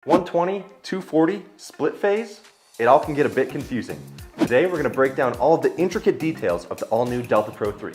120, 240, split phase? It all can get a bit confusing. Today we're going to break down all of the intricate details of the all-new Delta Pro 3.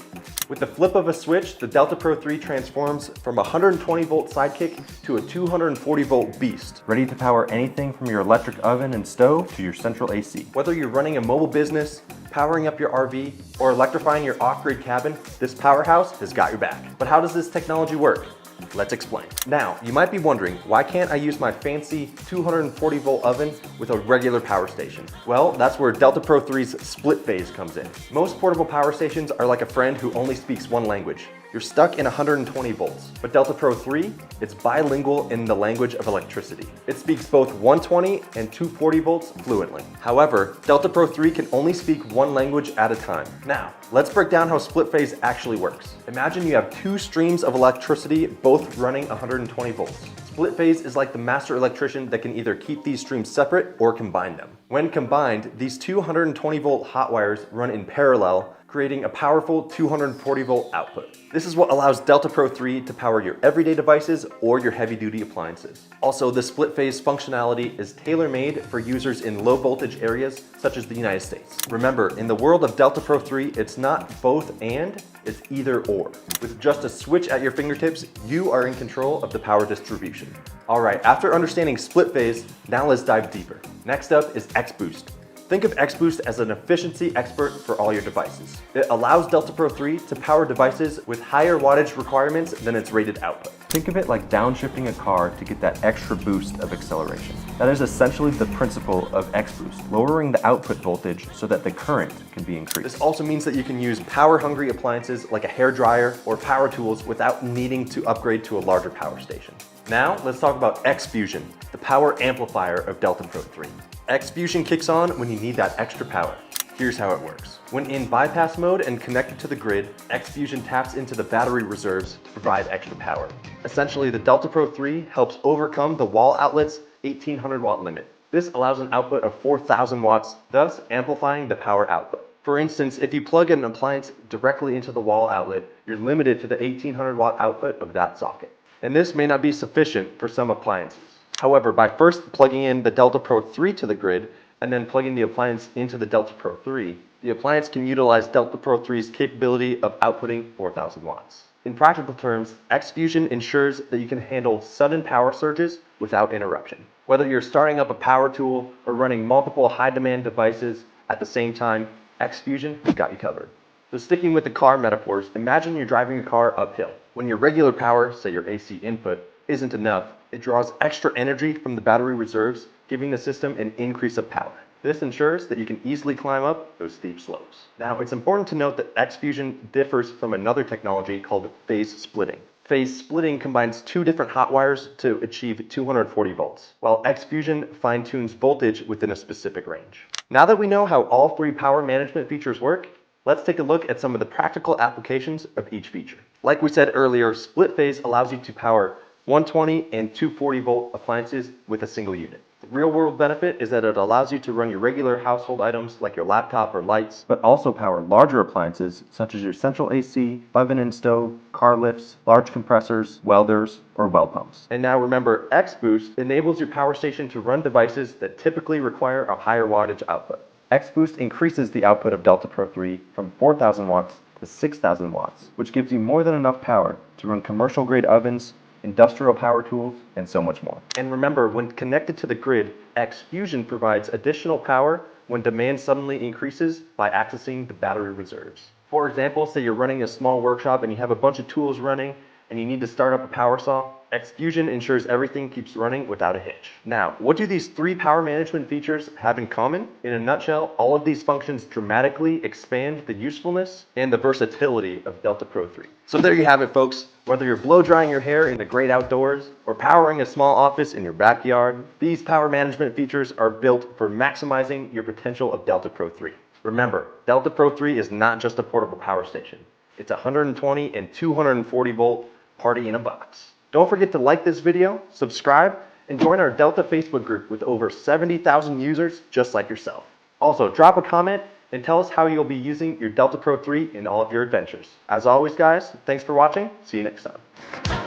With the flip of a switch, the Delta Pro 3 transforms from a 120 volt sidekick to a 240 volt beast, ready to power anything from your electric oven and stove to your central AC. Whether you're running a mobile business, powering up your RV, or electrifying your off-grid cabin, this powerhouse has got your back. But how does this technology work? Let's explain. Now, you might be wondering, why can't I use my fancy 240 volt oven with a regular power station? Well, that's where Delta Pro 3's split phase comes in. Most portable power stations are like a friend who only speaks one language. You're stuck in 120 volts. But Delta Pro 3, it's bilingual in the language of electricity. It speaks both 120 and 240 volts fluently. However, Delta Pro 3 can only speak one language at a time. Now, let's break down how split phase actually works. Imagine you have two streams of electricity both running 120 volts. Split phase is like the master electrician that can either keep these streams separate or combine them. When combined, these two 120 volt hot wires run in parallel, creating a powerful 240 volt output. This is what allows Delta Pro 3 to power your everyday devices or your heavy duty appliances. Also, the split phase functionality is tailor-made for users in low voltage areas such as the United States. Remember, in the world of Delta Pro 3, it's not both and, it's either or. With just a switch at your fingertips, you are in control of the power distribution. All right, after understanding split phase, now let's dive deeper. Next up is X-Boost. Think of X-Boost as an efficiency expert for all your devices. It allows Delta Pro 3 to power devices with higher wattage requirements than its rated output. Think of it like downshifting a car to get that extra boost of acceleration. That is essentially the principle of X-Boost, lowering the output voltage so that the current can be increased. This also means that you can use power-hungry appliances like a hairdryer or power tools without needing to upgrade to a larger power station. Now, let's talk about X-Fusion, the power amplifier of Delta Pro 3. X-Fusion kicks on when you need that extra power. Here's how it works. When in bypass mode and connected to the grid, X-Fusion taps into the battery reserves to provide extra power. Essentially, the Delta Pro 3 helps overcome the wall outlet's 1800 watt limit. This allows an output of 4000 watts, thus amplifying the power output. For instance, if you plug an appliance directly into the wall outlet, you're limited to the 1800 watt output of that socket. And this may not be sufficient for some appliances. However, by first plugging in the Delta Pro 3 to the grid and then plugging the appliance into the Delta Pro 3, the appliance can utilize Delta Pro 3's capability of outputting 4000 watts. In practical terms, X-Fusion ensures that you can handle sudden power surges without interruption. Whether you're starting up a power tool or running multiple high-demand devices at the same time, X-Fusion has got you covered. So sticking with the car metaphors, imagine you're driving a car uphill. When your regular power, say your AC input, isn't enough, it draws extra energy from the battery reserves, giving the system an increase of power. This ensures that you can easily climb up those steep slopes. Now, it's important to note that X-Fusion differs from another technology called phase splitting. Phase splitting combines two different hot wires to achieve 240 volts, while X-Fusion fine-tunes voltage within a specific range. Now that we know how all three power management features work, let's take a look at some of the practical applications of each feature. Like we said earlier, split phase allows you to power 120 and 240 volt appliances with a single unit. The real world benefit is that it allows you to run your regular household items like your laptop or lights, but also power larger appliances such as your central AC, oven and stove, car lifts, large compressors, welders, or well pumps. And now remember, X-Boost enables your power station to run devices that typically require a higher wattage output. X-Boost increases the output of Delta Pro 3 from 4000 watts to 6000 watts, which gives you more than enough power to run commercial grade ovens, industrial power tools, and so much more. And remember, when connected to the grid, X-Fusion provides additional power when demand suddenly increases by accessing the battery reserves. For example, say you're running a small workshop and you have a bunch of tools running and you need to start up a power saw, X-Fusion ensures everything keeps running without a hitch. Now, what do these three power management features have in common? In a nutshell, all of these functions dramatically expand the usefulness and the versatility of Delta Pro 3. So there you have it, folks. Whether you're blow drying your hair in the great outdoors or powering a small office in your backyard, these power management features are built for maximizing your potential of Delta Pro 3. Remember, Delta Pro 3 is not just a portable power station. It's a 120 and 240 volt party in a box. Don't forget to like this video, subscribe, and join our Delta Facebook group with over 70,000 users just like yourself. Also, drop a comment and tell us how you'll be using your Delta Pro 3 in all of your adventures. As always, guys, thanks for watching. See you next time.